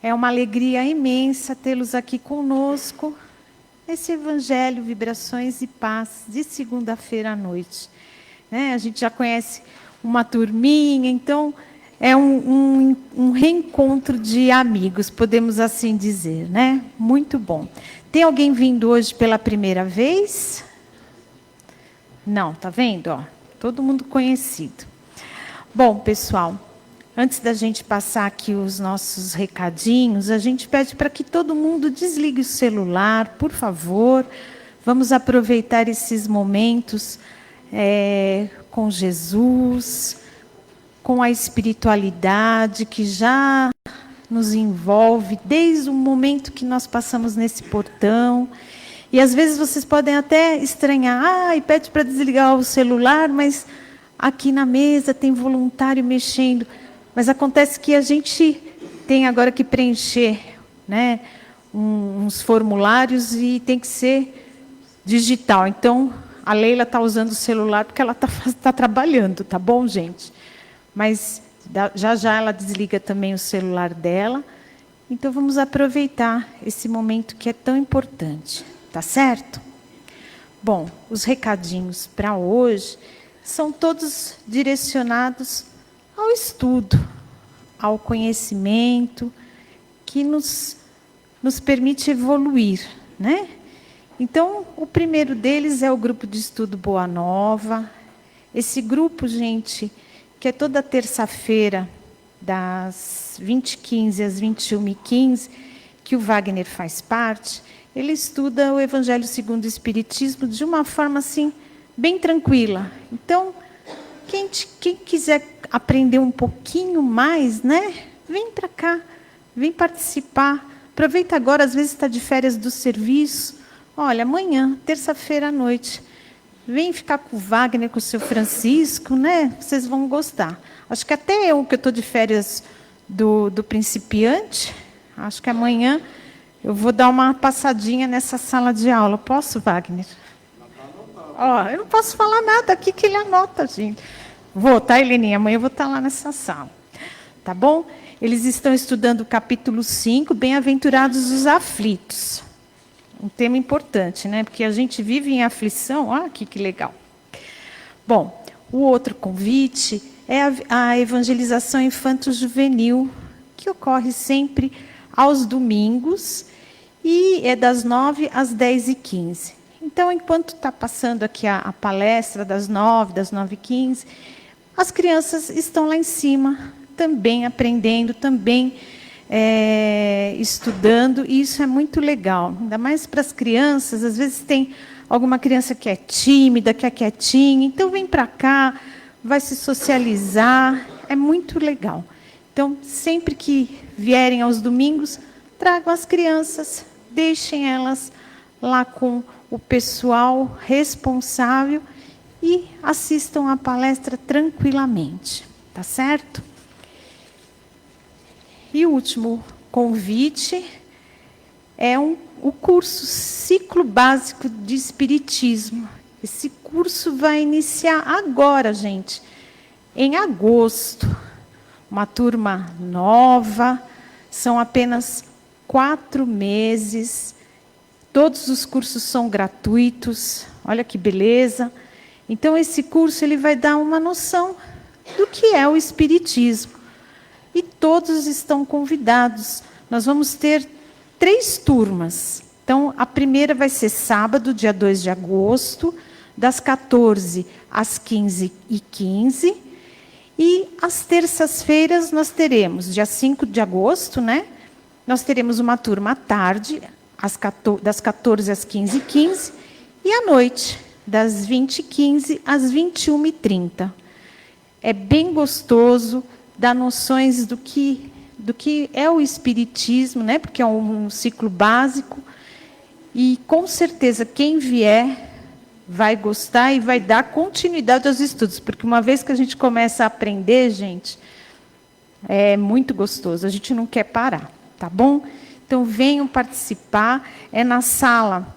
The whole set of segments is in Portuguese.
É uma alegria imensa tê-los aqui conosco nesse Evangelho, Vibrações e Paz, de segunda-feira à noite. A gente já conhece uma turminha, então é um reencontro de amigos, podemos assim dizer, né? Muito bom. Tem alguém vindo hoje pela primeira vez? Não, tá vendo? Ó, todo mundo conhecido. Bom, pessoal, antes da gente passar aqui os nossos recadinhos, a gente pede para que todo mundo desligue o celular, por favor. Vamos aproveitar esses momentos com Jesus, com a espiritualidade que já nos envolve desde o momento que nós passamos nesse portão. E às vezes vocês podem até estranhar, e pede para desligar o celular, mas aqui na mesa tem voluntário mexendo. Mas acontece que a gente tem agora que preencher, né, uns formulários e tem que ser digital. Então, a Leila está usando o celular porque ela tá trabalhando, tá bom, gente? Mas já já ela desliga também o celular dela. Então, vamos aproveitar esse momento que é tão importante, tá certo? Bom, os recadinhos para hoje são todos direcionados ao estudo, ao conhecimento, que nos permite evoluir, né? Então, o primeiro deles é o grupo de estudo Boa Nova. Esse grupo, gente, que é toda terça-feira, das 20h15 às 21h15, que o Wagner faz parte, ele estuda o Evangelho segundo o Espiritismo de uma forma, assim, bem tranquila. Então, quem quiser aprender um pouquinho mais, né? Vem para cá, vem participar. Aproveita agora, às vezes está de férias do serviço. Olha, amanhã, terça-feira à noite, vem ficar com o Wagner, com o seu Francisco, né? Vocês vão gostar. Acho que até eu, que eu estou de férias do principiante, acho que amanhã eu vou dar uma passadinha nessa sala de aula. Posso, Wagner? Ó, eu não posso falar nada aqui que ele anota, gente. Vou, tá, Heleninha? Amanhã eu vou estar lá nessa sala. Tá bom? Eles estão estudando o capítulo 5, Bem-aventurados os aflitos. Um tema importante, né? Porque a gente vive em aflição. Olha aqui que legal. Bom, o outro convite é a evangelização infanto-juvenil, que ocorre sempre aos domingos e é das 9 às 10h15. Então, enquanto está passando aqui a palestra das 9h15, as crianças estão lá em cima, também aprendendo, também estudando, e isso é muito legal. Ainda mais para as crianças, às vezes tem alguma criança que é tímida, que é quietinha, então vem para cá, vai se socializar, é muito legal. Então, sempre que vierem aos domingos, tragam as crianças, deixem elas lá com o pessoal responsável e assistam a palestra tranquilamente, tá certo? E o último convite é o curso Ciclo Básico de Espiritismo. Esse curso vai iniciar agora, gente, em agosto. Uma turma nova, são apenas 4 meses. Todos os cursos são gratuitos, olha que beleza. Então, esse curso ele vai dar uma noção do que é o Espiritismo. E todos estão convidados. Nós vamos ter 3 turmas. Então, a primeira vai ser sábado, dia 2 de agosto, das 14 às 15h15. E às terças-feiras nós teremos, dia 5 de agosto, né? Nós teremos uma turma à tarde, das 14 às 15h15, e à noite, das 20h15 às 21h30. É bem gostoso, dá noções do que é o Espiritismo, né? Porque é um ciclo básico, e com certeza quem vier vai gostar e vai dar continuidade aos estudos, porque uma vez que a gente começa a aprender, gente, é muito gostoso, a gente não quer parar, tá bom? Então, venham participar, é na sala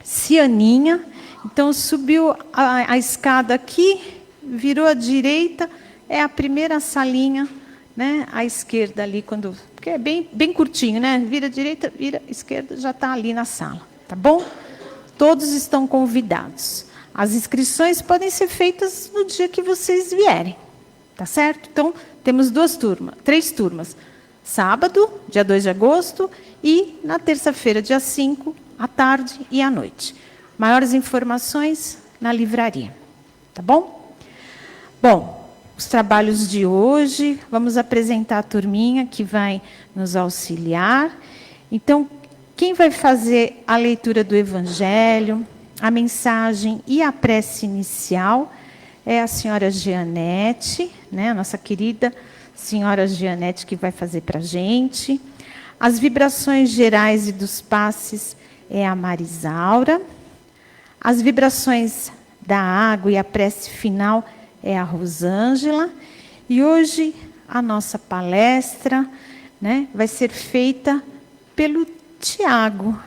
Cianinha. Então, subiu a escada aqui, virou à direita, é a primeira salinha, né? À esquerda ali, porque é bem curtinho, né? Vira à direita, vira à esquerda, já está ali na sala, tá bom? Todos estão convidados. As inscrições podem ser feitas no dia que vocês vierem, tá certo? Então, temos 3 turmas. Sábado, dia 2 de agosto, e na terça-feira, dia 5, à tarde e à noite. Maiores informações na livraria, tá bom? Bom, os trabalhos de hoje, vamos apresentar a turminha que vai nos auxiliar. Então, quem vai fazer a leitura do Evangelho, a mensagem e a prece inicial é a senhora Jeanette, né? A nossa querida senhora Jeanette, que vai fazer para a gente. As vibrações gerais e dos passes é a Marisaura. As vibrações da água e a prece final é a Rosângela. E hoje a nossa palestra, né, vai ser feita pelo Tiago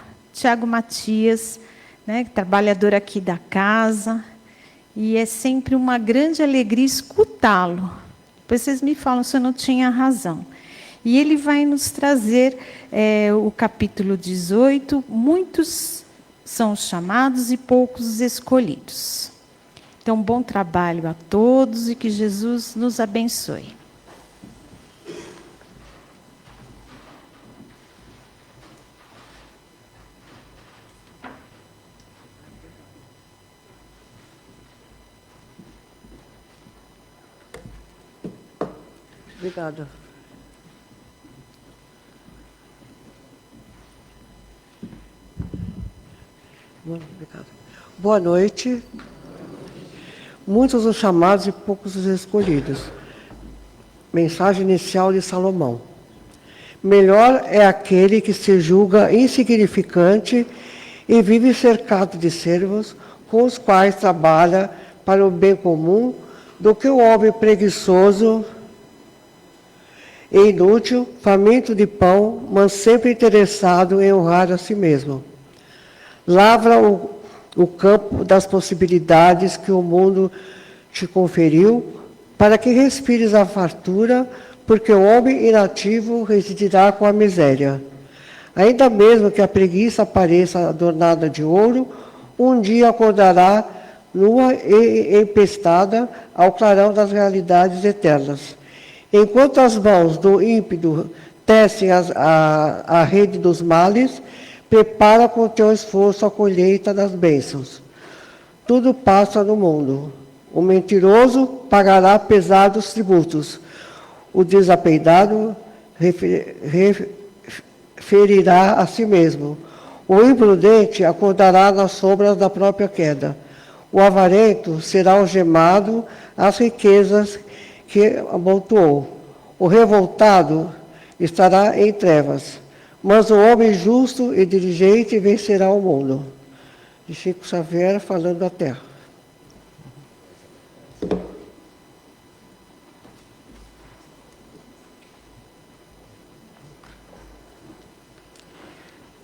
Matias, né, trabalhador aqui da casa. E é sempre uma grande alegria escutá-lo. Depois vocês me falam se eu não tinha razão. E ele vai nos trazer o capítulo 18, muitos são os chamados e poucos os escolhidos. Então, bom trabalho a todos e que Jesus nos abençoe. Obrigada. Obrigada. Boa noite. Muitos os chamados e poucos os escolhidos. Mensagem inicial de Salomão. Melhor é aquele que se julga insignificante e vive cercado de servos com os quais trabalha para o bem comum, do que o homem preguiçoso e inútil, faminto de pão, mas sempre interessado em honrar a si mesmo. Lavra o campo das possibilidades que o mundo te conferiu, para que respires a fartura, porque o homem inativo residirá com a miséria. Ainda mesmo que a preguiça pareça adornada de ouro, um dia acordará nua e empestada ao clarão das realidades eternas. Enquanto as mãos do ímpido tecem a rede dos males, prepara com teu esforço a colheita das bênçãos. Tudo passa no mundo. O mentiroso pagará pesados tributos. O desapeidado ferirá a si mesmo. O imprudente acordará nas sombras da própria queda. O avarento será algemado às riquezas que amontoou. O revoltado estará em trevas, mas o homem justo e diligente vencerá o mundo. De Chico Xavier, falando da Terra.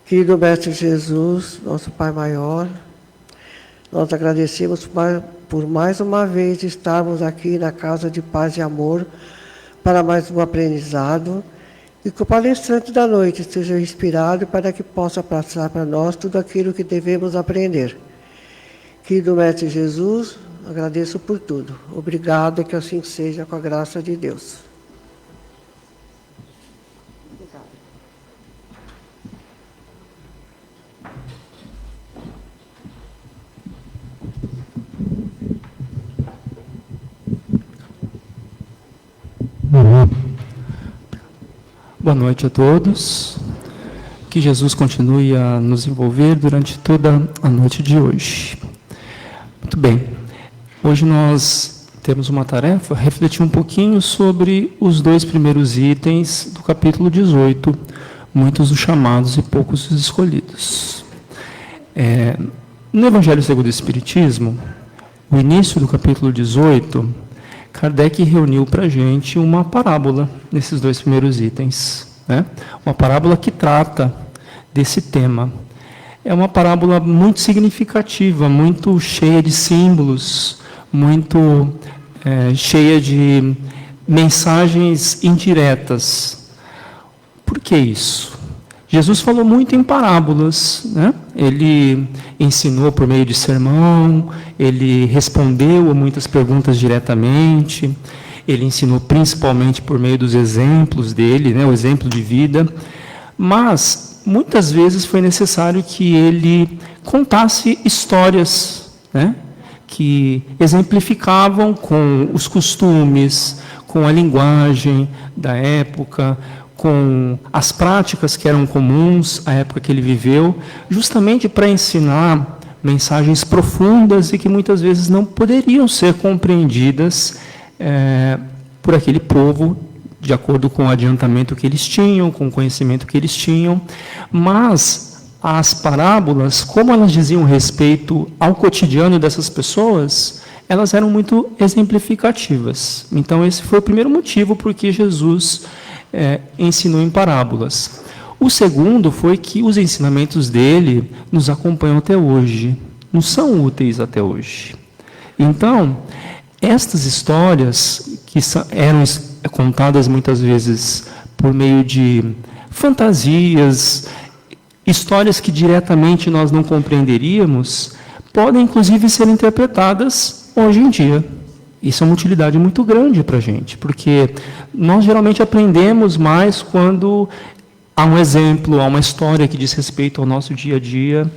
Querido Mestre Jesus, nosso Pai maior, nós agradecemos por mais uma vez estarmos aqui na Casa de Paz e Amor para mais um aprendizado e que o palestrante da noite seja inspirado para que possa passar para nós tudo aquilo que devemos aprender. Querido Mestre Jesus, agradeço por tudo. Obrigado, que assim seja com a graça de Deus. Boa noite a todos. Que Jesus continue a nos envolver durante toda a noite de hoje. Muito bem. Hoje nós temos uma tarefa, refletir um pouquinho sobre os 2 primeiros itens do capítulo 18, muitos os chamados e poucos os escolhidos. No Evangelho segundo o Espiritismo, o início do capítulo 18, Kardec reuniu para a gente uma parábola nesses 2 primeiros itens, né? Uma parábola que trata desse tema. É uma parábola muito significativa, muito cheia de símbolos, muito cheia de mensagens indiretas. Por que isso? Jesus falou muito em parábolas, né? Ele ensinou por meio de sermão, ele respondeu a muitas perguntas diretamente, ele ensinou principalmente por meio dos exemplos dele, né? O exemplo de vida, mas muitas vezes foi necessário que ele contasse histórias, né? Que exemplificavam com os costumes, com a linguagem da época, com as práticas que eram comuns à época que ele viveu, justamente para ensinar mensagens profundas e que muitas vezes não poderiam ser compreendidas por aquele povo, de acordo com o adiantamento que eles tinham, com o conhecimento que eles tinham. Mas as parábolas, como elas diziam respeito ao cotidiano dessas pessoas, elas eram muito exemplificativas. Então, esse foi o primeiro motivo por que Jesus ensinou em parábolas. O segundo foi que os ensinamentos dele nos acompanham até hoje, nos são úteis até hoje. Então, estas histórias, que eram contadas muitas vezes por meio de fantasias, histórias que diretamente nós não compreenderíamos, podem inclusive ser interpretadas hoje em dia. Isso é uma utilidade muito grande para a gente, porque nós geralmente aprendemos mais quando há um exemplo, há uma história que diz respeito ao nosso dia a dia.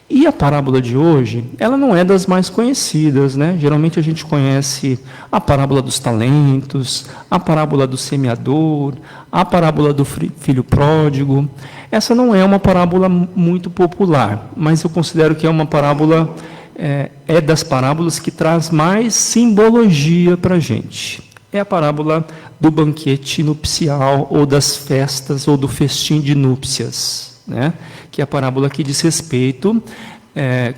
E a parábola de hoje, ela não é das mais conhecidas, né? Geralmente a gente conhece a parábola dos talentos, a parábola do semeador, a parábola do filho pródigo. Essa não é uma parábola muito popular, mas eu considero que é uma parábola, é das parábolas que traz mais simbologia para a gente. É a parábola do banquete nupcial, ou das festas, ou do festim de núpcias, né? Que é a parábola que diz respeito,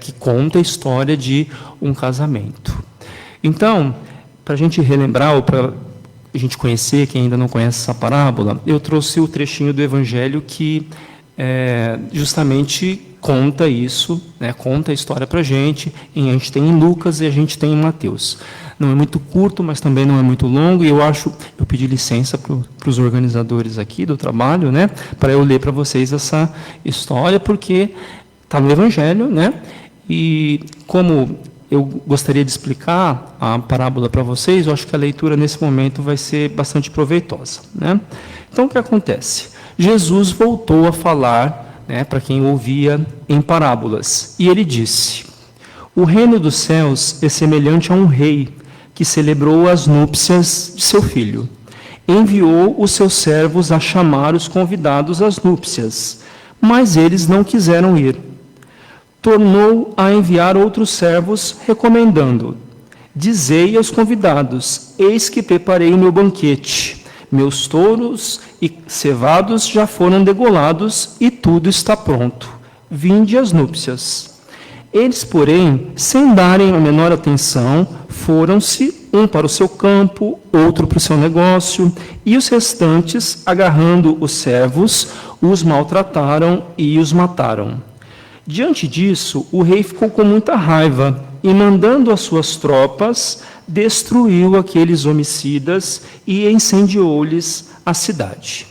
que conta a história de um casamento. Então, para a gente relembrar, ou para a gente conhecer, quem ainda não conhece essa parábola, eu trouxe o trechinho do Evangelho que justamente conta isso, né, conta a história para a gente. A gente tem em Lucas e a gente tem em Mateus. Não é muito curto, mas também não é muito longo, e eu pedi licença para os organizadores aqui do trabalho, né, para eu ler para vocês essa história, porque está no Evangelho, né, e como eu gostaria de explicar a parábola para vocês, eu acho que a leitura nesse momento vai ser bastante proveitosa, né. Então, o que acontece? Jesus voltou a falar, né, para quem ouvia em parábolas, e ele disse: o reino dos céus é semelhante a um rei que celebrou as núpcias de seu filho. Enviou os seus servos a chamar os convidados às núpcias, mas eles não quiseram ir. Tornou a enviar outros servos, recomendando: dizei aos convidados, eis que preparei o meu banquete. Meus touros e cevados já foram degolados e tudo está pronto. Vinde às núpcias. Eles, porém, sem darem a menor atenção, foram-se, um para o seu campo, outro para o seu negócio, e os restantes, agarrando os servos, os maltrataram e os mataram. Diante disso, o rei ficou com muita raiva e, mandando as suas tropas, destruiu aqueles homicidas e incendiou-lhes a cidade.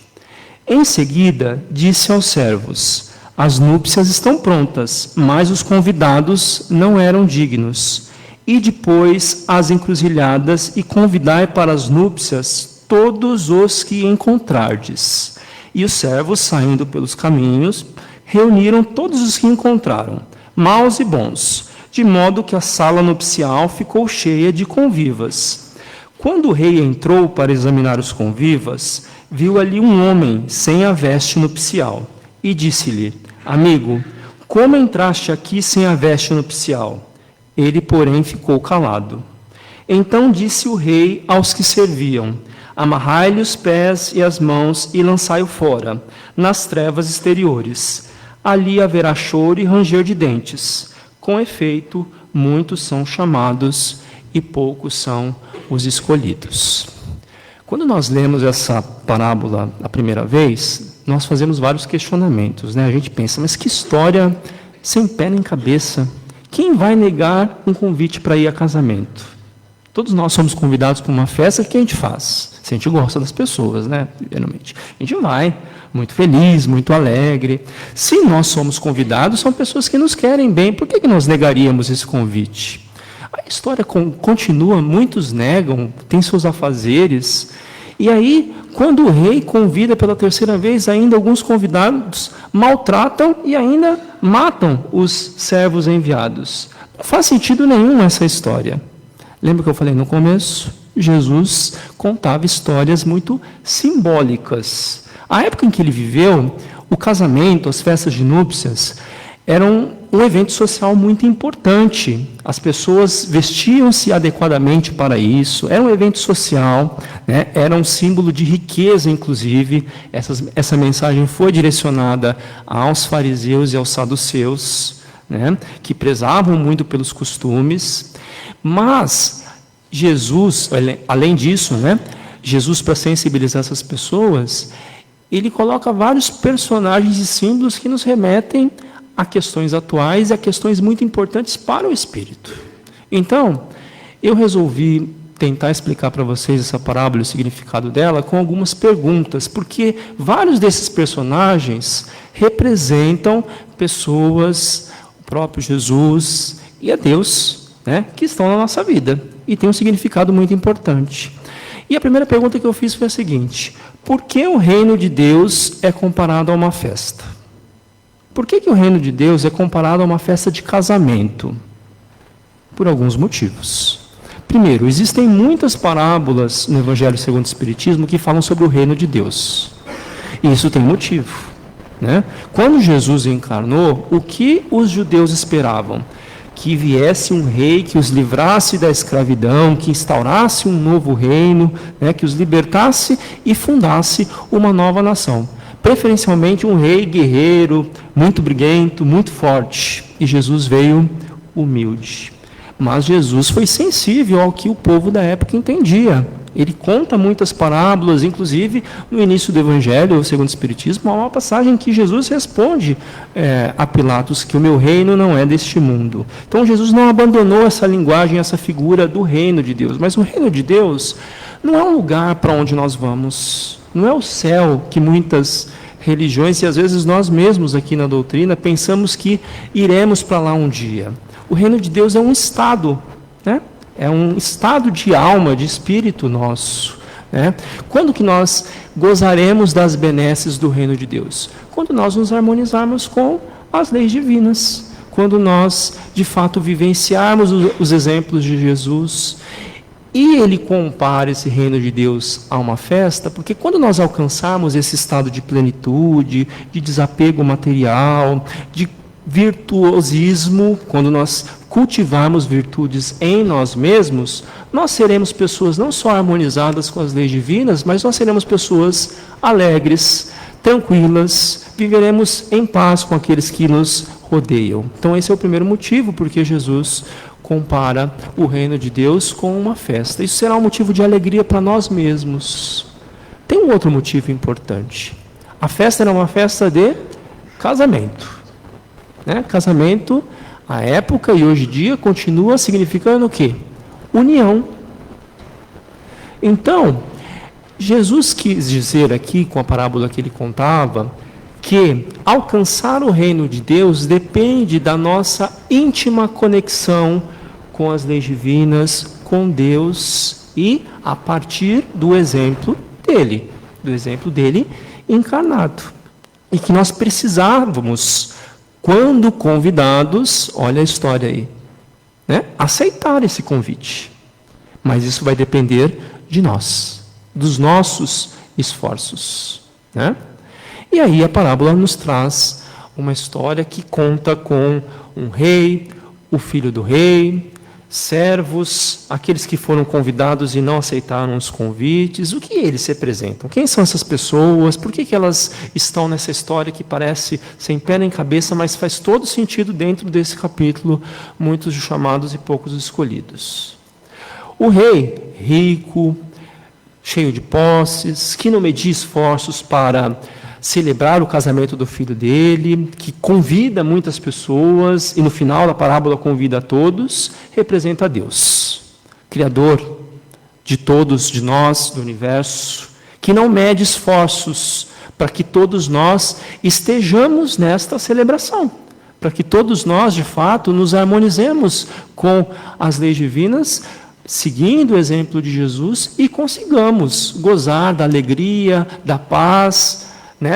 Em seguida, disse aos servos: as núpcias estão prontas, mas os convidados não eram dignos. E depois às encruzilhadas e convidai para as núpcias todos os que encontrardes. E os servos, saindo pelos caminhos, reuniram todos os que encontraram, maus e bons, de modo que a sala nupcial ficou cheia de convivas. Quando o rei entrou para examinar os convivas, viu ali um homem sem a veste nupcial, e disse-lhe: amigo, como entraste aqui sem a veste nupcial? Ele, porém, ficou calado. Então disse o rei aos que serviam: amarrai-lhe os pés e as mãos e lançai-o fora, nas trevas exteriores. Ali haverá choro e ranger de dentes. Com efeito, muitos são chamados e poucos são os escolhidos. Quando nós lemos essa parábola a primeira vez, nós fazemos vários questionamentos, né? A gente pensa, mas que história sem pé nem cabeça. Quem vai negar um convite para ir a casamento? Todos nós somos convidados para uma festa, o que a gente faz? Se a gente gosta das pessoas, né? Geralmente. A gente vai, muito feliz, muito alegre. Se nós somos convidados, são pessoas que nos querem bem. Por que nós negaríamos esse convite? A história continua, muitos negam, têm seus afazeres. E aí, quando o rei convida pela terceira vez, ainda alguns convidados maltratam e ainda matam os servos enviados. Não faz sentido nenhum essa história. Lembra que eu falei no começo? Jesus contava histórias muito simbólicas. A época em que ele viveu, o casamento, as festas de núpcias, eram um evento social muito importante. As pessoas vestiam-se adequadamente para isso. Era um evento social, né? Era um símbolo de riqueza, inclusive. Essa mensagem foi direcionada aos fariseus e aos saduceus, né? Que prezavam muito pelos costumes. Mas Jesus, além disso, né? Jesus, para sensibilizar essas pessoas, ele coloca vários personagens e símbolos que nos remetem a questões atuais e a questões muito importantes para o espírito. Então, eu resolvi tentar explicar para vocês essa parábola e o significado dela com algumas perguntas, porque vários desses personagens representam pessoas, o próprio Jesus e a Deus, né, que estão na nossa vida e tem um significado muito importante. E a primeira pergunta que eu fiz foi a seguinte: por que o reino de Deus é comparado a uma festa? Por que o reino de Deus é comparado a uma festa de casamento? Por alguns motivos. Primeiro, existem muitas parábolas no Evangelho segundo o Espiritismo que falam sobre o reino de Deus. E isso tem motivo, né? Quando Jesus encarnou, o que os judeus esperavam? Que viesse um rei que os livrasse da escravidão, que instaurasse um novo reino, né? Que os libertasse e fundasse uma nova nação. Preferencialmente um rei guerreiro, muito briguento, muito forte. E Jesus veio humilde. Mas Jesus foi sensível ao que o povo da época entendia. Ele conta muitas parábolas, inclusive no início do Evangelho, segundo o Espiritismo, há uma passagem que Jesus responde a Pilatos que o meu reino não é deste mundo. Então Jesus não abandonou essa linguagem, essa figura do reino de Deus. Mas o reino de Deus não é um lugar para onde nós vamos. Não é o céu que muitas religiões, e às vezes nós mesmos aqui na doutrina, pensamos que iremos para lá um dia. O reino de Deus é um estado, né? É um estado de alma, de espírito nosso, né? Quando que nós gozaremos das benesses do reino de Deus? Quando nós nos harmonizarmos com as leis divinas, quando nós, de fato, vivenciarmos os exemplos de Jesus. E ele compara esse reino de Deus a uma festa, porque quando nós alcançarmos esse estado de plenitude, de desapego material, de virtuosismo, quando nós cultivarmos virtudes em nós mesmos, nós seremos pessoas não só harmonizadas com as leis divinas, mas nós seremos pessoas alegres, tranquilas, viveremos em paz com aqueles que nos rodeiam. Então esse é o primeiro motivo porque Jesus compara o reino de Deus com uma festa. Isso será um motivo de alegria para nós mesmos. Tem um outro motivo importante. A festa era uma festa de casamento, né? Casamento, à época e hoje em dia, continua significando o quê? União. Então, Jesus quis dizer aqui, com a parábola que ele contava, que alcançar o reino de Deus depende da nossa íntima conexão com as leis divinas, com Deus e a partir do exemplo dele encarnado. E que nós precisávamos, quando convidados, olha a história aí, né? Aceitar esse convite. Mas isso vai depender de nós, dos nossos esforços, né? E aí a parábola nos traz uma história que conta com um rei, o filho do rei, servos, aqueles que foram convidados e não aceitaram os convites. O que eles representam? Quem são essas pessoas? Por que elas estão nessa história que parece sem pé nem cabeça, mas faz todo sentido dentro desse capítulo, muitos chamados e poucos escolhidos? O rei, rico, cheio de posses, que não media esforços para celebrar o casamento do filho dele, que convida muitas pessoas e no final da parábola convida a todos, representa a Deus. Criador de todos, de nós, do universo, que não mede esforços para que todos nós estejamos nesta celebração, para que todos nós, de fato, nos harmonizemos com as leis divinas, seguindo o exemplo de Jesus e consigamos gozar da alegria, da paz,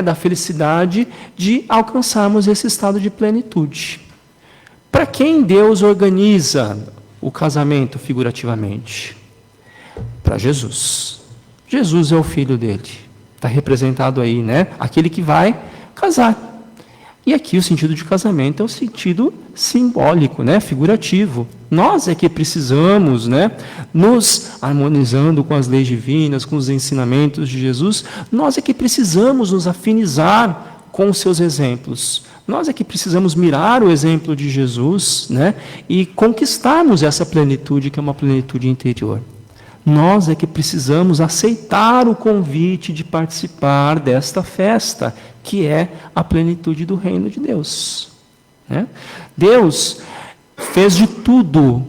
da felicidade de alcançarmos esse estado de plenitude. Para quem Deus organiza o casamento figurativamente? Para Jesus. Jesus é o filho dele. Está representado aí, aquele que vai casar. E aqui o sentido de casamento é o sentido simbólico, figurativo. Nós é que precisamos, nos harmonizando com as leis divinas, com os ensinamentos de Jesus, nós é que precisamos nos afinizar com os seus exemplos. Nós é que precisamos mirar o exemplo de Jesus, e conquistarmos essa plenitude, que é uma plenitude interior. Nós é que precisamos aceitar o convite de participar desta festa, que é a plenitude do reino de Deus. Deus fez de tudo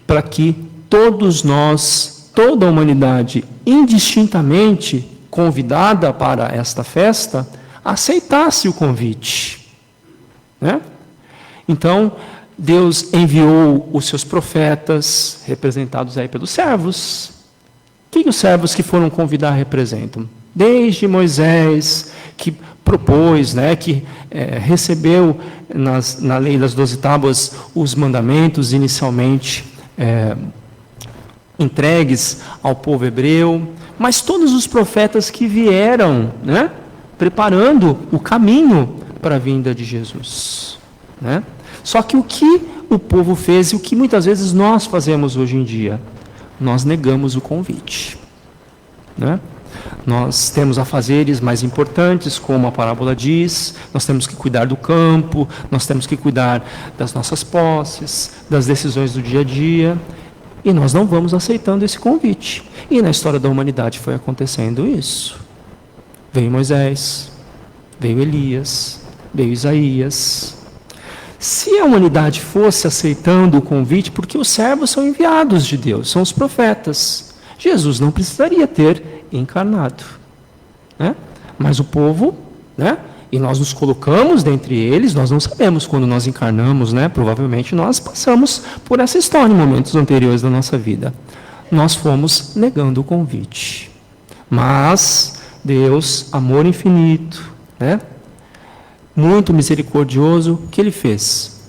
para que todos nós, toda a humanidade, indistintamente convidada para esta festa, aceitasse o convite. Então, Deus enviou os seus profetas, representados aí pelos servos. O que os servos que foram convidar representam? Desde Moisés, que propôs, que recebeu na lei das 12 tábuas os mandamentos inicialmente entregues ao povo hebreu, mas todos os profetas que vieram, preparando o caminho para a vinda de Jesus. Só que o que o povo fez e o que muitas vezes nós fazemos hoje em dia? Nós negamos o convite. Nós temos afazeres mais importantes, como a parábola diz, nós temos que cuidar do campo, nós temos que cuidar das nossas posses, das decisões do dia a dia, e nós não vamos aceitando esse convite. E na história da humanidade foi acontecendo isso. Veio Moisés, veio Elias, veio Isaías. Se a humanidade fosse aceitando o convite, porque os servos são enviados de Deus, são os profetas, Jesus não precisaria ter encarnado. Mas o povo, e nós nos colocamos dentre eles, nós não sabemos quando nós encarnamos, provavelmente nós passamos por essa história em momentos anteriores da nossa vida. Nós fomos negando o convite. Mas Deus, amor infinito, muito misericordioso, o que Ele fez?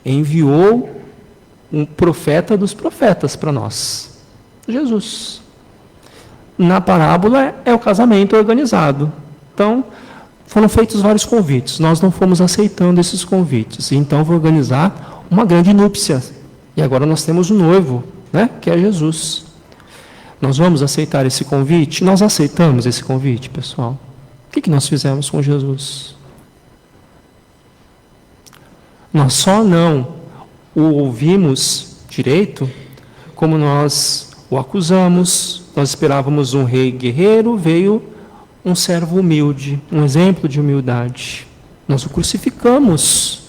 Enviou um profeta dos profetas para nós, Jesus. Na parábola é o casamento organizado. Então, foram feitos vários convites. Nós não fomos aceitando esses convites. Então, vou organizar uma grande núpcia. E agora nós temos um noivo, que é Jesus. Nós vamos aceitar esse convite? Nós aceitamos esse convite, pessoal. O que nós fizemos com Jesus? Nós só não o ouvimos direito como nós o acusamos. Nós esperávamos um rei guerreiro, veio um servo humilde, um exemplo de humildade. Nós o crucificamos.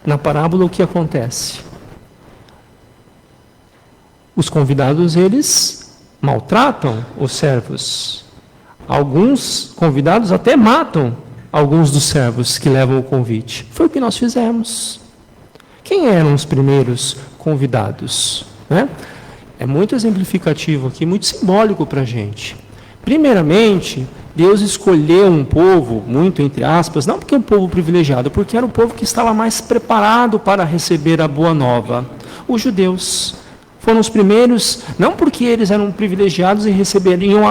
Na parábola, o que acontece? Os convidados, eles maltratam os servos. Alguns convidados até matam alguns dos servos que levam o convite. Foi o que nós fizemos. Quem eram os primeiros convidados? É muito exemplificativo aqui, muito simbólico para a gente. Primeiramente, Deus escolheu um povo, muito entre aspas, não porque é um povo privilegiado, porque era o povo que estava mais preparado para receber a boa nova. Os judeus foram os primeiros, não porque eles eram privilegiados e receberiam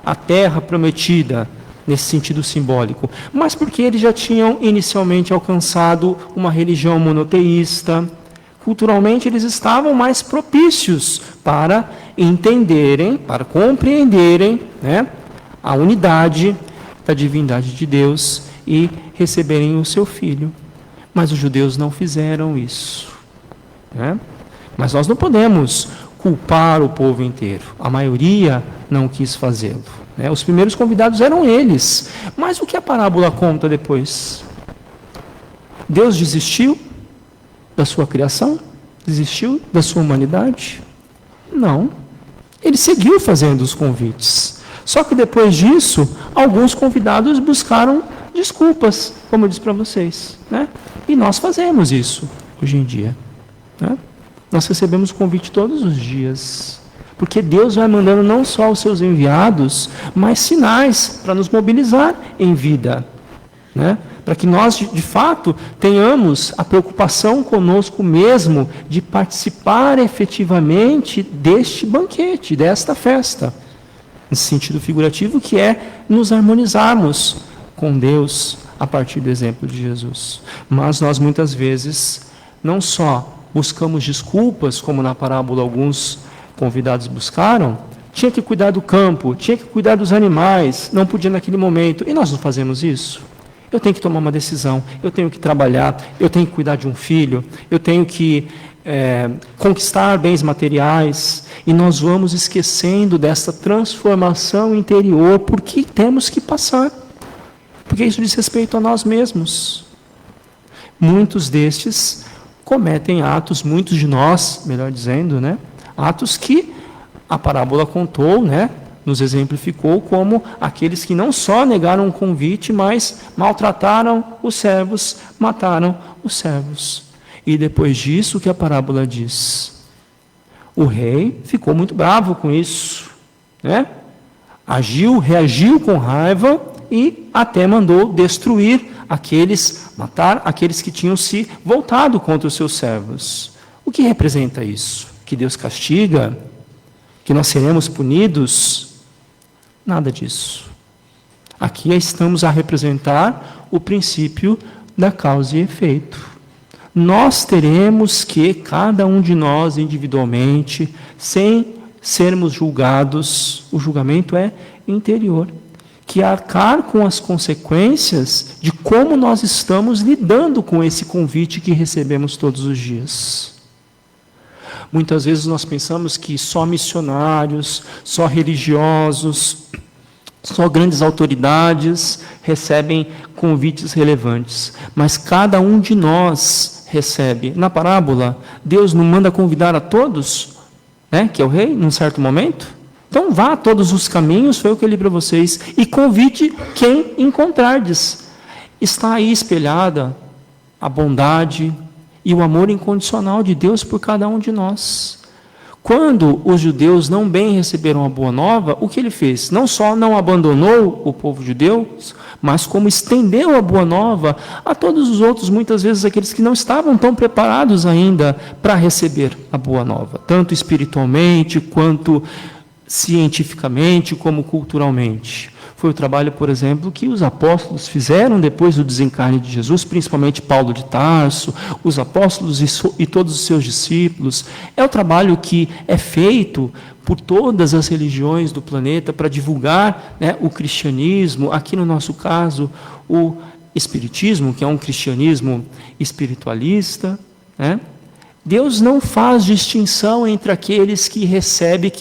a terra prometida, nesse sentido simbólico, mas porque eles já tinham inicialmente alcançado uma religião monoteísta. Culturalmente, eles estavam mais propícios para entenderem, para compreenderem a unidade da divindade de Deus e receberem o seu filho. Mas os judeus não fizeram isso. Mas nós não podemos culpar o povo inteiro. A maioria não quis fazê-lo. Os primeiros convidados eram eles. Mas o que a parábola conta depois? Deus desistiu da sua criação? Desistiu da sua humanidade? Não. Ele seguiu fazendo os convites. Só que depois disso, alguns convidados buscaram desculpas, como eu disse para vocês, né? E nós fazemos isso hoje em dia, né? Nós recebemos convite todos os dias, porque Deus vai mandando não só os seus enviados, mas sinais para nos mobilizar em vida, né? Para que nós, de fato, tenhamos a preocupação conosco mesmo de participar efetivamente deste banquete, desta festa, nesse sentido figurativo, que é nos harmonizarmos com Deus a partir do exemplo de Jesus. Mas nós muitas vezes não só buscamos desculpas, como na parábola alguns convidados buscaram, tinha que cuidar do campo, tinha que cuidar dos animais, não podia naquele momento, e nós não fazemos isso. Eu tenho que tomar uma decisão, eu tenho que trabalhar, eu tenho que cuidar de um filho, eu tenho que conquistar bens materiais, e nós vamos esquecendo dessa transformação interior, porque temos que passar, porque isso diz respeito a nós mesmos. Muitos destes cometem atos, muitos de nós, melhor dizendo, né, atos que a parábola contou, né, nos exemplificou como aqueles que não só negaram o convite, mas maltrataram os servos, mataram os servos. E depois disso, o que a parábola diz? O rei ficou muito bravo com isso, né? Reagiu com raiva e até mandou destruir matar aqueles que tinham se voltado contra os seus servos. O que representa isso? Que Deus castiga? Que nós seremos punidos? Nada disso. Aqui estamos a representar o princípio da causa e efeito. Nós teremos que, cada um de nós individualmente, sem sermos julgados, o julgamento é interior, que arcar com as consequências de como nós estamos lidando com esse convite que recebemos todos os dias. Muitas vezes nós pensamos que só missionários, só religiosos, só grandes autoridades recebem convites relevantes. Mas cada um de nós recebe. Na parábola, Deus não manda convidar a todos, né, que é o rei, num certo momento? Então vá a todos os caminhos, foi o que eu li para vocês, e convide quem encontrardes. Está aí espelhada a bondade e o amor incondicional de Deus por cada um de nós. Quando os judeus não bem receberam a boa nova, o que ele fez? Não só não abandonou o povo judeu, mas como estendeu a boa nova a todos os outros, muitas vezes aqueles que não estavam tão preparados ainda para receber a boa nova, tanto espiritualmente, quanto cientificamente, como culturalmente. Foi o trabalho, por exemplo, que os apóstolos fizeram depois do desencarne de Jesus, principalmente Paulo de Tarso, os apóstolos e todos os seus discípulos. É o trabalho que é feito por todas as religiões do planeta para divulgar, né, o cristianismo, aqui no nosso caso, o espiritismo, que é um cristianismo espiritualista, né? Deus não faz distinção entre aqueles que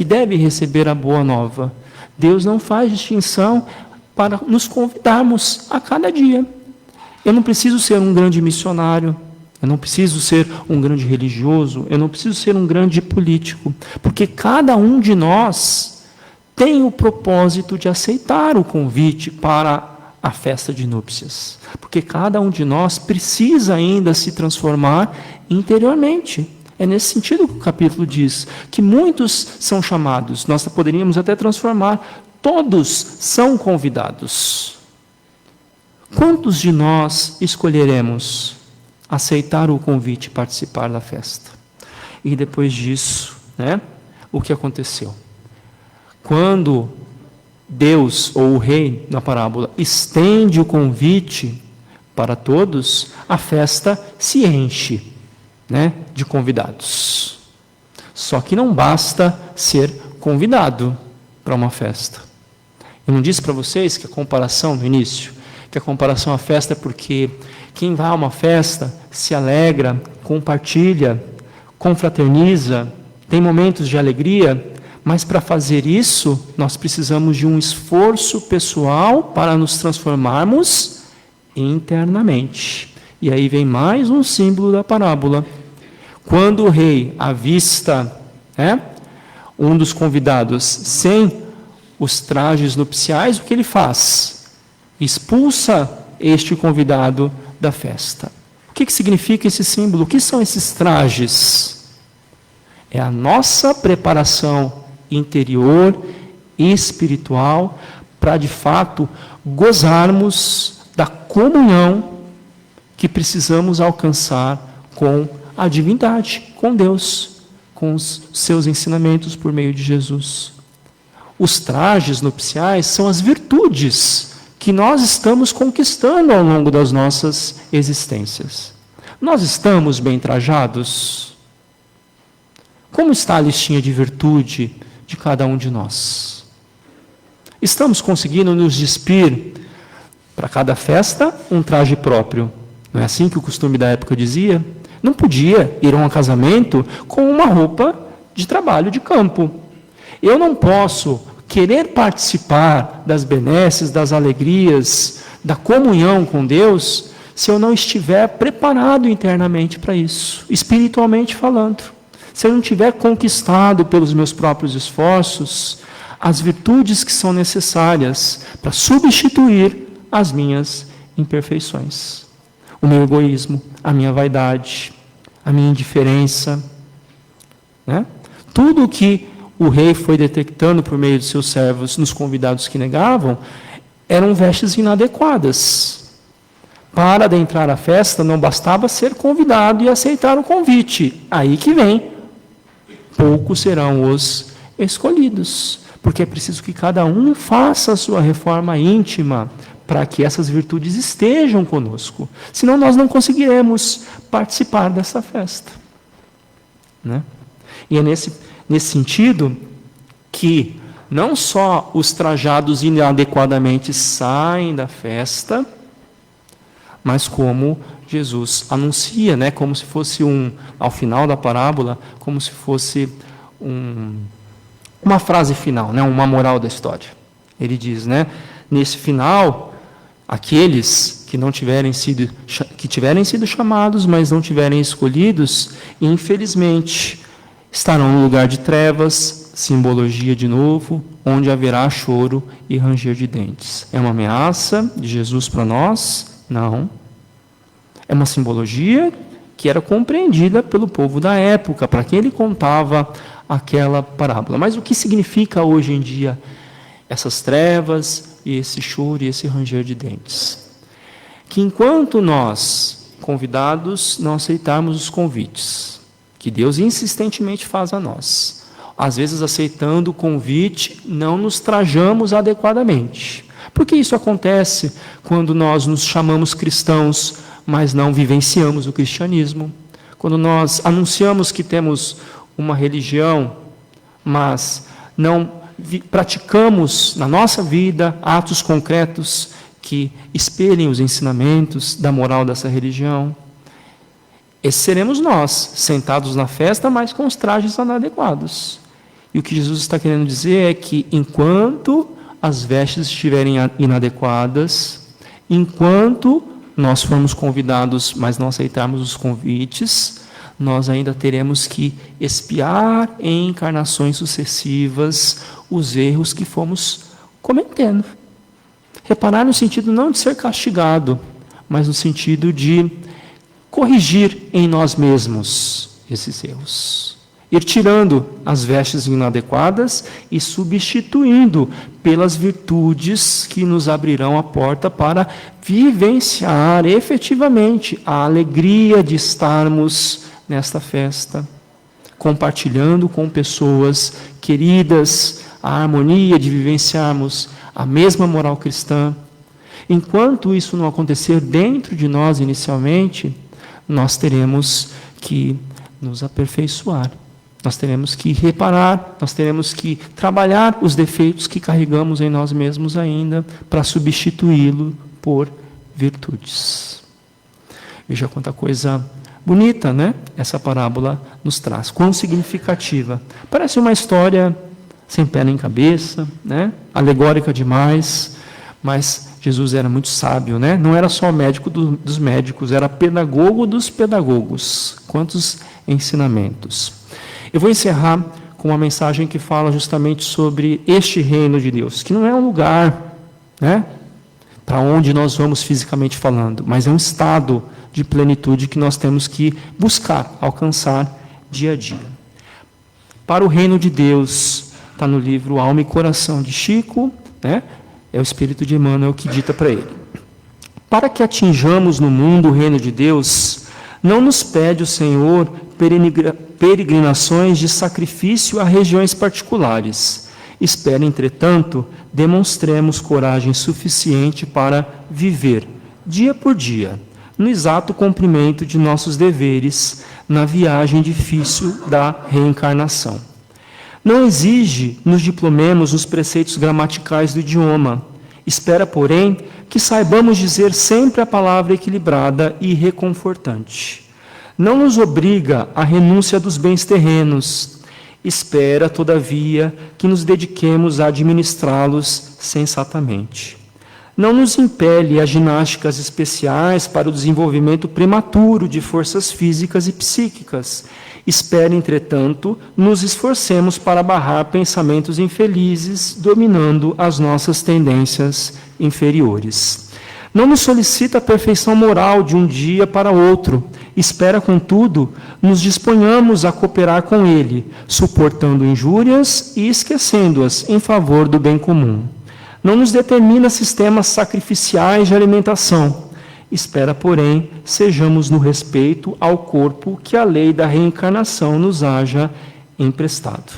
devem receber a boa nova. Deus não faz distinção para nos convidarmos a cada dia. Eu não preciso ser um grande missionário, eu não preciso ser um grande religioso, eu não preciso ser um grande político, porque cada um de nós tem o propósito de aceitar o convite para a festa de núpcias, porque cada um de nós precisa ainda se transformar interiormente. É nesse sentido que o capítulo diz que muitos são chamados, nós poderíamos até transformar, todos são convidados. Quantos de nós escolheremos aceitar o convite e participar da festa? E depois disso, né, o que aconteceu? Quando Deus, ou o rei, na parábola, estende o convite para todos, a festa se enche, né, de convidados. Só que não basta ser convidado para uma festa. Eu não disse para vocês que a comparação no início, que a comparação à festa é porque quem vai a uma festa se alegra, compartilha, confraterniza, tem momentos de alegria, mas para fazer isso, nós precisamos de um esforço pessoal para nos transformarmos internamente. E aí vem mais um símbolo da parábola. Quando o rei avista um dos convidados sem os trajes nupciais, o que ele faz? Expulsa este convidado da festa. O que significa esse símbolo? O que são esses trajes? É a nossa preparação interior e espiritual para, de fato, gozarmos da comunhão que precisamos alcançar com a divindade, com Deus, com os seus ensinamentos por meio de Jesus. Os trajes nupciais são as virtudes que nós estamos conquistando ao longo das nossas existências. Nós estamos bem trajados? Como está a listinha de virtude de cada um de nós? Estamos conseguindo nos despir para cada festa um traje próprio? Não é assim que o costume da época dizia? Não podia ir a um casamento com uma roupa de trabalho de campo. Eu não posso querer participar das benesses, das alegrias, da comunhão com Deus, se eu não estiver preparado internamente para isso, espiritualmente falando. Se eu não tiver conquistado pelos meus próprios esforços as virtudes que são necessárias para substituir as minhas imperfeições. O meu egoísmo, a minha vaidade, a minha indiferença, né? Tudo o que o rei foi detectando por meio de seus servos nos convidados que negavam, eram vestes inadequadas. Para adentrar a festa, não bastava ser convidado e aceitar o convite. Aí que vem, poucos serão os escolhidos, porque é preciso que cada um faça a sua reforma íntima, para que essas virtudes estejam conosco. Senão nós não conseguiremos participar dessa festa. Né? E é nesse sentido que não só os trajados inadequadamente saem da festa, mas como Jesus anuncia, né, como se fosse ao final da parábola, como se fosse uma frase final, né, uma moral da história. Ele diz, né, nesse final, aqueles que tiverem sido chamados, mas não tiverem escolhidos, infelizmente, estarão no lugar de trevas, simbologia de novo, onde haverá choro e ranger de dentes. É uma ameaça de Jesus para nós? Não. É uma simbologia que era compreendida pelo povo da época, para quem ele contava aquela parábola. Mas o que significa hoje em dia essas trevas e esse choro e esse ranger de dentes? Que enquanto nós, convidados, não aceitarmos os convites que Deus insistentemente faz a nós, às vezes aceitando o convite, não nos trajamos adequadamente. Porque isso acontece quando nós nos chamamos cristãos, mas não vivenciamos o cristianismo. Quando nós anunciamos que temos uma religião, mas não praticamos na nossa vida atos concretos que espelhem os ensinamentos da moral dessa religião. Esses seremos nós, sentados na festa, mas com os trajes inadequados. E o que Jesus está querendo dizer é que enquanto as vestes estiverem inadequadas, enquanto nós formos convidados, mas não aceitarmos os convites, nós ainda teremos que expiar em encarnações sucessivas os erros que fomos cometendo. Reparar no sentido não de ser castigado, mas no sentido de corrigir em nós mesmos esses erros. Ir tirando as vestes inadequadas e substituindo pelas virtudes que nos abrirão a porta para vivenciar efetivamente a alegria de estarmos nesta festa, compartilhando com pessoas queridas a harmonia de vivenciarmos a mesma moral cristã. Enquanto isso não acontecer dentro de nós inicialmente, nós teremos que nos aperfeiçoar. Nós teremos que reparar, nós teremos que trabalhar os defeitos que carregamos em nós mesmos ainda, para substituí-lo por virtudes. Veja quanta coisa bonita, né? Essa parábola nos traz. Quão significativa. Parece uma história sem pé nem cabeça, né? Alegórica demais, mas Jesus era muito sábio, né? Não era só médico dos médicos, era pedagogo dos pedagogos. Quantos ensinamentos. Eu vou encerrar com uma mensagem que fala justamente sobre este reino de Deus, que não é um lugar, né, para onde nós vamos fisicamente falando, mas é um estado de plenitude que nós temos que buscar, alcançar dia a dia. Para o reino de Deus, está no livro Alma e Coração de Chico, né? É o Espírito de Emmanuel que dita para ele. Para que atinjamos no mundo o reino de Deus, não nos pede o Senhor peregrinações de sacrifício a regiões particulares. Espera, entretanto, demonstremos coragem suficiente para viver, dia por dia, no exato cumprimento de nossos deveres, na viagem difícil da reencarnação. Não exige nos diplomemos os preceitos gramaticais do idioma. Espera, porém, que saibamos dizer sempre a palavra equilibrada e reconfortante. Não nos obriga à renúncia dos bens terrenos. Espera, todavia, que nos dediquemos a administrá-los sensatamente. Não nos impele a ginásticas especiais para o desenvolvimento prematuro de forças físicas e psíquicas. Espera, entretanto, nos esforcemos para barrar pensamentos infelizes, dominando as nossas tendências inferiores. Não nos solicita a perfeição moral de um dia para outro. Espera, contudo, nos disponhamos a cooperar com ele, suportando injúrias e esquecendo-as em favor do bem comum. Não nos determina sistemas sacrificiais de alimentação. Espera, porém, sejamos no respeito ao corpo que a lei da reencarnação nos haja emprestado.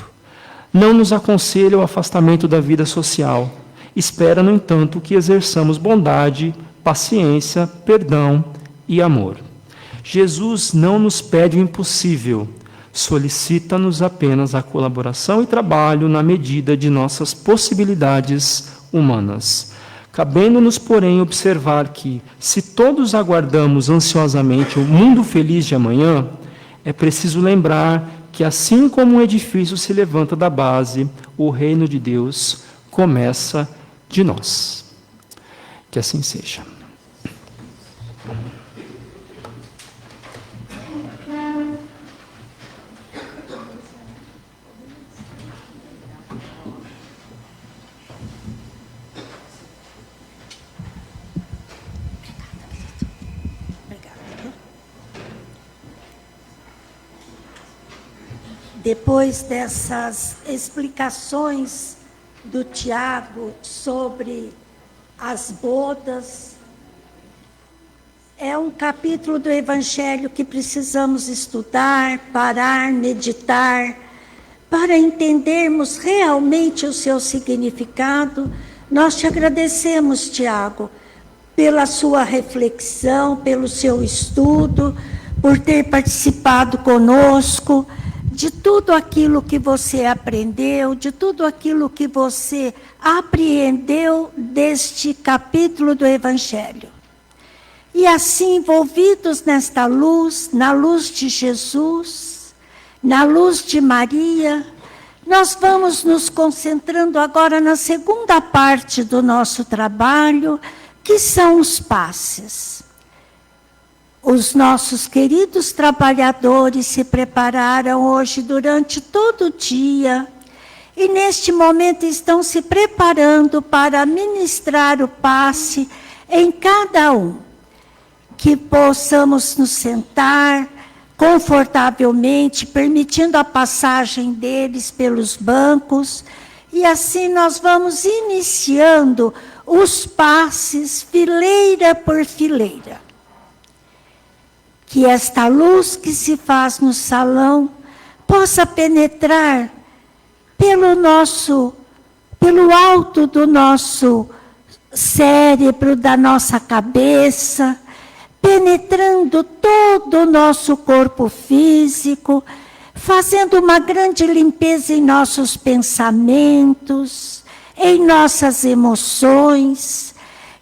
Não nos aconselha o afastamento da vida social. Espera, no entanto, que exerçamos bondade, paciência, perdão e amor. Jesus não nos pede o impossível, solicita-nos apenas a colaboração e trabalho na medida de nossas possibilidades humanas. Cabendo-nos, porém, observar que, se todos aguardamos ansiosamente o mundo feliz de amanhã, é preciso lembrar que, assim como um edifício se levanta da base, o reino de Deus começa de nós. Que assim seja. Depois dessas explicações do Tiago sobre as bodas, é um capítulo do Evangelho que precisamos estudar, parar, meditar, para entendermos realmente o seu significado. Nós te agradecemos, Tiago, pela sua reflexão, pelo seu estudo, por ter participado conosco, de tudo aquilo que você aprendeu, de tudo aquilo que você apreendeu deste capítulo do Evangelho. E assim, envolvidos nesta luz, na luz de Jesus, na luz de Maria, nós vamos nos concentrando agora na segunda parte do nosso trabalho, que são os passes. Os nossos queridos trabalhadores se prepararam hoje durante todo o dia e neste momento estão se preparando para ministrar o passe em cada um. Que possamos nos sentar confortavelmente, permitindo a passagem deles pelos bancos, e assim nós vamos iniciando os passes fileira por fileira. Que esta luz que se faz no salão possa penetrar pelo alto do nosso cérebro, da nossa cabeça, penetrando todo o nosso corpo físico, fazendo uma grande limpeza em nossos pensamentos, em nossas emoções,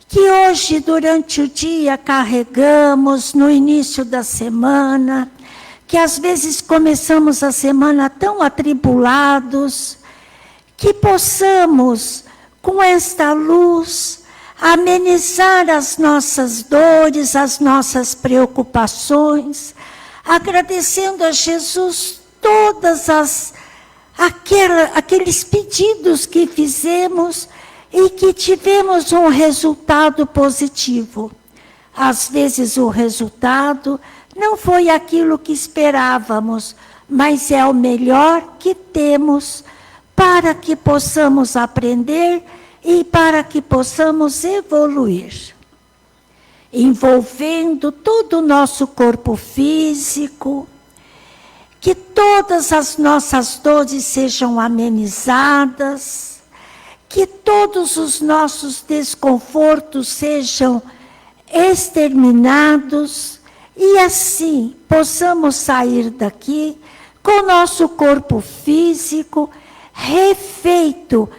que hoje, durante o dia, carregamos no início da semana, que às vezes começamos a semana tão atribulados, que possamos, com esta luz, amenizar as nossas dores, as nossas preocupações, agradecendo a Jesus todas aqueles pedidos que fizemos e que tivemos um resultado positivo. Às vezes o resultado não foi aquilo que esperávamos, mas é o melhor que temos para que possamos aprender e para que possamos evoluir. Envolvendo todo o nosso corpo físico, que todas as nossas dores sejam amenizadas, que todos os nossos desconfortos sejam exterminados e assim possamos sair daqui com o nosso corpo físico refeito,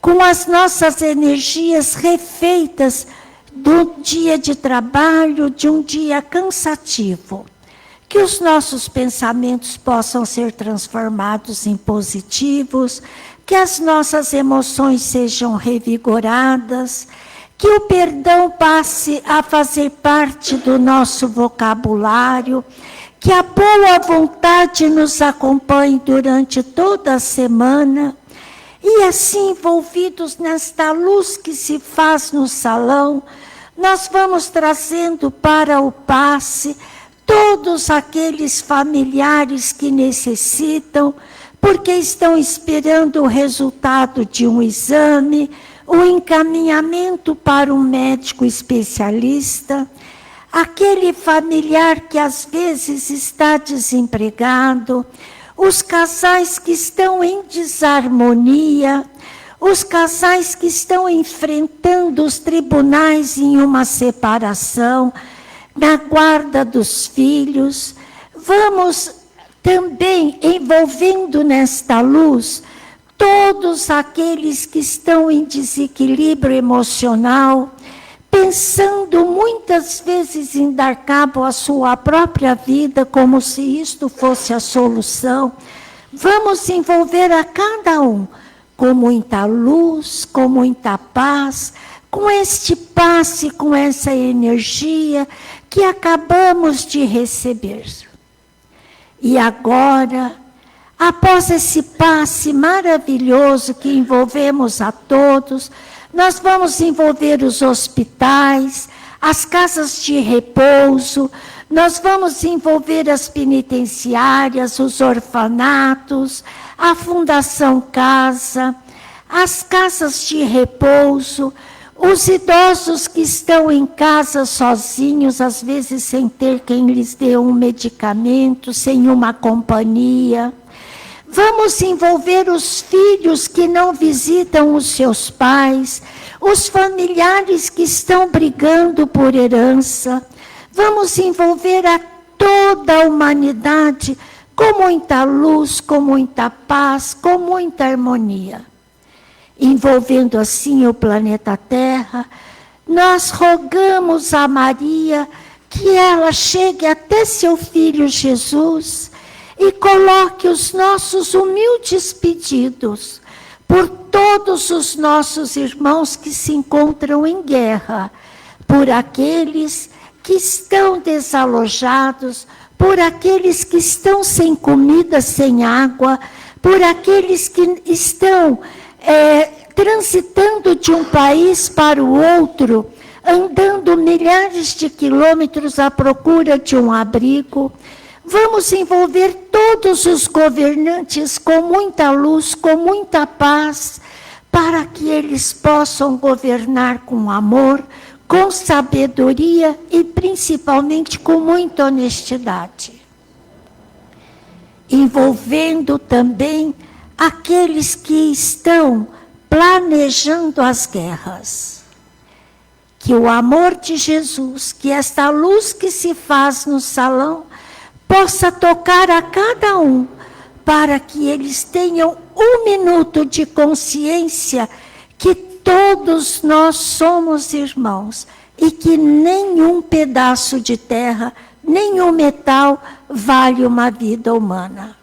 com as nossas energias refeitas do dia de trabalho, de um dia cansativo. Que os nossos pensamentos possam ser transformados em positivos, que as nossas emoções sejam revigoradas, que o perdão passe a fazer parte do nosso vocabulário, que a boa vontade nos acompanhe durante toda a semana, e assim, envolvidos nesta luz que se faz no salão, nós vamos trazendo para o passe todos aqueles familiares que necessitam, porque estão esperando o resultado de um exame, o encaminhamento para um médico especialista, aquele familiar que às vezes está desempregado, os casais que estão em desarmonia, os casais que estão enfrentando os tribunais em uma separação, na guarda dos filhos. Vamos também envolvendo nesta luz todos aqueles que estão em desequilíbrio emocional, pensando muitas vezes em dar cabo à sua própria vida, como se isto fosse a solução. Vamos envolver a cada um com muita luz, com muita paz, com este passe, com essa energia que acabamos de receber. E agora, após esse passe maravilhoso que envolvemos a todos, nós vamos envolver os hospitais, as casas de repouso, nós vamos envolver as penitenciárias, os orfanatos, a Fundação Casa, as casas de repouso, os idosos que estão em casa sozinhos, às vezes sem ter quem lhes dê um medicamento, sem uma companhia. Vamos envolver os filhos que não visitam os seus pais, os familiares que estão brigando por herança. Vamos envolver a toda a humanidade com muita luz, com muita paz, com muita harmonia. Envolvendo assim o planeta Terra, nós rogamos a Maria que ela chegue até seu Filho Jesus e coloque os nossos humildes pedidos por todos os nossos irmãos que se encontram em guerra, por aqueles que estão desalojados, por aqueles que estão sem comida, sem água, por aqueles que estão transitando de um país para o outro, andando milhares de quilômetros à procura de um abrigo. Vamos envolver todos os governantes com muita luz, com muita paz, para que eles possam governar com amor, com sabedoria e principalmente com muita honestidade. Envolvendo também aqueles que estão planejando as guerras. Que o amor de Jesus, que esta luz que se faz no salão, possa tocar a cada um, para que eles tenham um minuto de consciência que todos nós somos irmãos e que nenhum pedaço de terra, nenhum metal vale uma vida humana.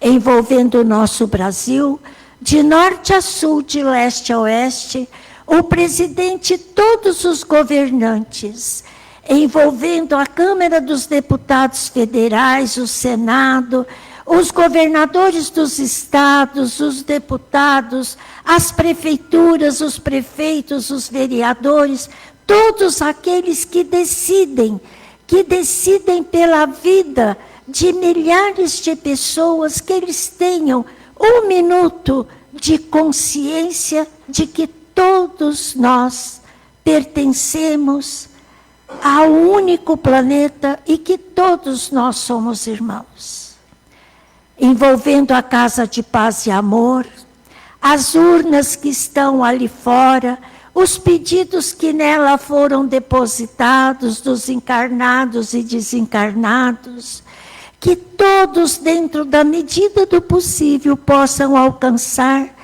Envolvendo o nosso Brasil, de norte a sul, de leste a oeste, o presidente e todos os governantes, envolvendo a Câmara dos Deputados Federais, o Senado, os governadores dos estados, os deputados, as prefeituras, os prefeitos, os vereadores, todos aqueles que decidem pela vida de milhares de pessoas, que eles tenham um minuto de consciência de que todos nós pertencemos ao único planeta e que todos nós somos irmãos. Envolvendo a Casa de Paz e Amor, as urnas que estão ali fora, os pedidos que nela foram depositados dos encarnados e desencarnados, que todos, dentro da medida do possível, possam alcançar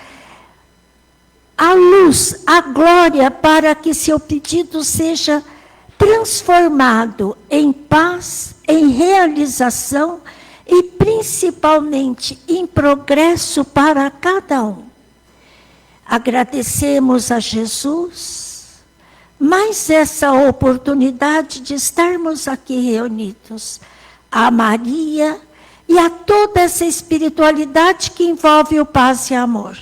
a luz, a glória, para que seu pedido seja transformado em paz, em realização e principalmente em progresso para cada um. Agradecemos a Jesus mais essa oportunidade de estarmos aqui reunidos, a Maria e a toda essa espiritualidade que envolve o paz e amor.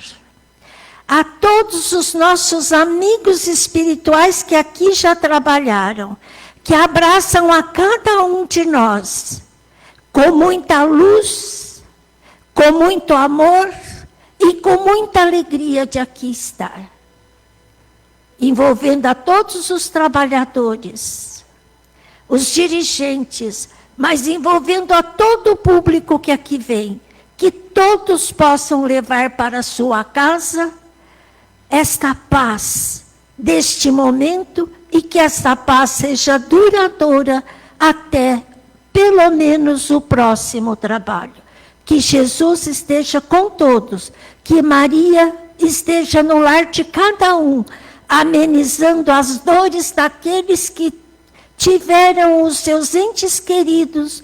A todos os nossos amigos espirituais que aqui já trabalharam, que abraçam a cada um de nós, com muita luz, com muito amor e com muita alegria de aqui estar. Envolvendo a todos os trabalhadores, os dirigentes, mas envolvendo a todo o público que aqui vem, que todos possam levar para a sua casa esta paz deste momento e que esta paz seja duradoura até pelo menos o próximo trabalho. Que Jesus esteja com todos, que Maria esteja no lar de cada um, amenizando as dores daqueles que tiveram os seus entes queridos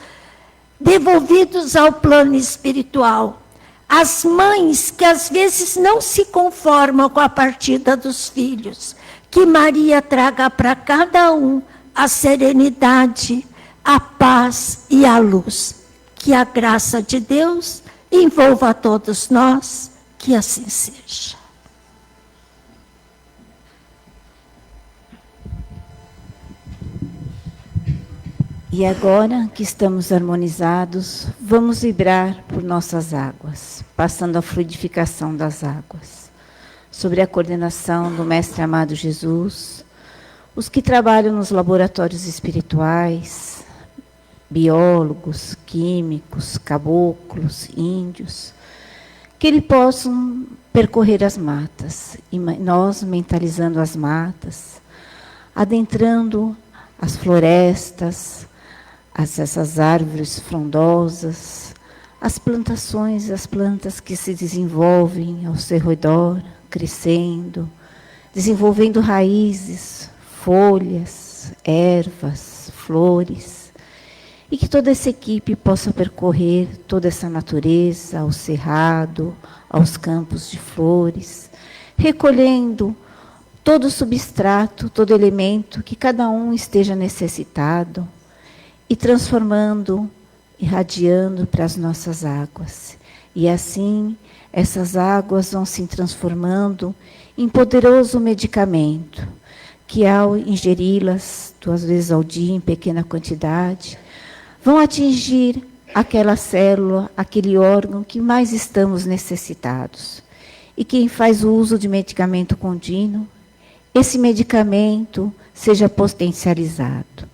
devolvidos ao plano espiritual. As mães que às vezes não se conformam com a partida dos filhos, que Maria traga para cada um a serenidade, a paz e a luz. Que a graça de Deus envolva a todos nós, que assim seja. E agora que estamos harmonizados, vamos vibrar por nossas águas, passando a fluidificação das águas. Sobre a coordenação do Mestre amado Jesus, os que trabalham nos laboratórios espirituais, biólogos, químicos, caboclos, índios, que eles possam percorrer as matas, e nós mentalizando as matas, adentrando as florestas, essas árvores frondosas, as plantações, as plantas que se desenvolvem ao seu redor, crescendo, desenvolvendo raízes, folhas, ervas, flores, e que toda essa equipe possa percorrer toda essa natureza, ao cerrado, aos campos de flores, recolhendo todo o substrato, todo elemento que cada um esteja necessitado, e transformando, irradiando para as nossas águas. E assim, essas águas vão se transformando em poderoso medicamento, que ao ingeri-las 2 vezes ao dia, em pequena quantidade, vão atingir aquela célula, aquele órgão que mais estamos necessitados. E quem faz o uso de medicamento contínuo, esse medicamento seja potencializado.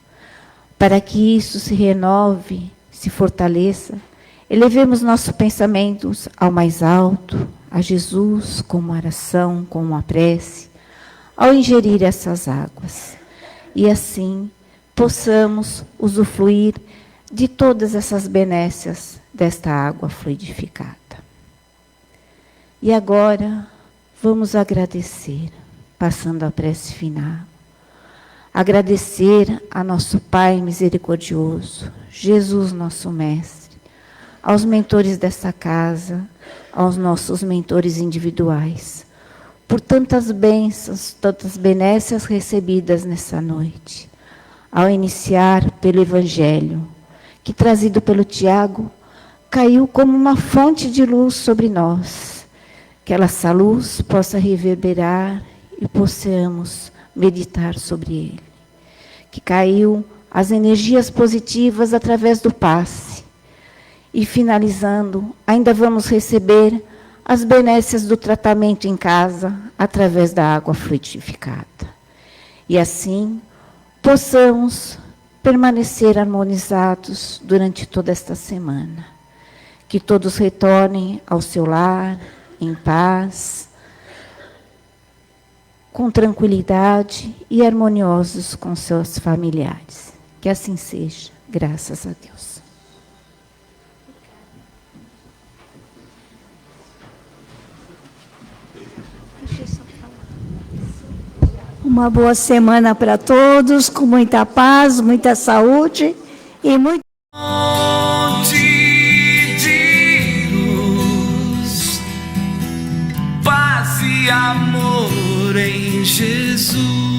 Para que isso se renove, se fortaleça, elevemos nossos pensamentos ao mais alto, a Jesus, com uma oração, com uma prece, ao ingerir essas águas. E assim, possamos usufruir de todas essas benécias desta água fluidificada. E agora, vamos agradecer, passando a prece final. Agradecer a nosso Pai misericordioso, Jesus nosso Mestre, aos mentores desta casa, aos nossos mentores individuais, por tantas bênçãos, tantas benécias recebidas nessa noite. Ao iniciar pelo Evangelho, que trazido pelo Tiago, caiu como uma fonte de luz sobre nós. Que essa luz possa reverberar e possamos meditar sobre ele. Que caiu as energias positivas através do passe. E finalizando, ainda vamos receber as benécias do tratamento em casa, através da água fluidificada. E assim, possamos permanecer harmonizados durante toda esta semana. Que todos retornem ao seu lar, em paz, com tranquilidade e harmoniosos com seus familiares. Que assim seja, graças a Deus. Uma boa semana para todos, com muita paz, muita saúde e muito. De luz, paz e amor em Jesus.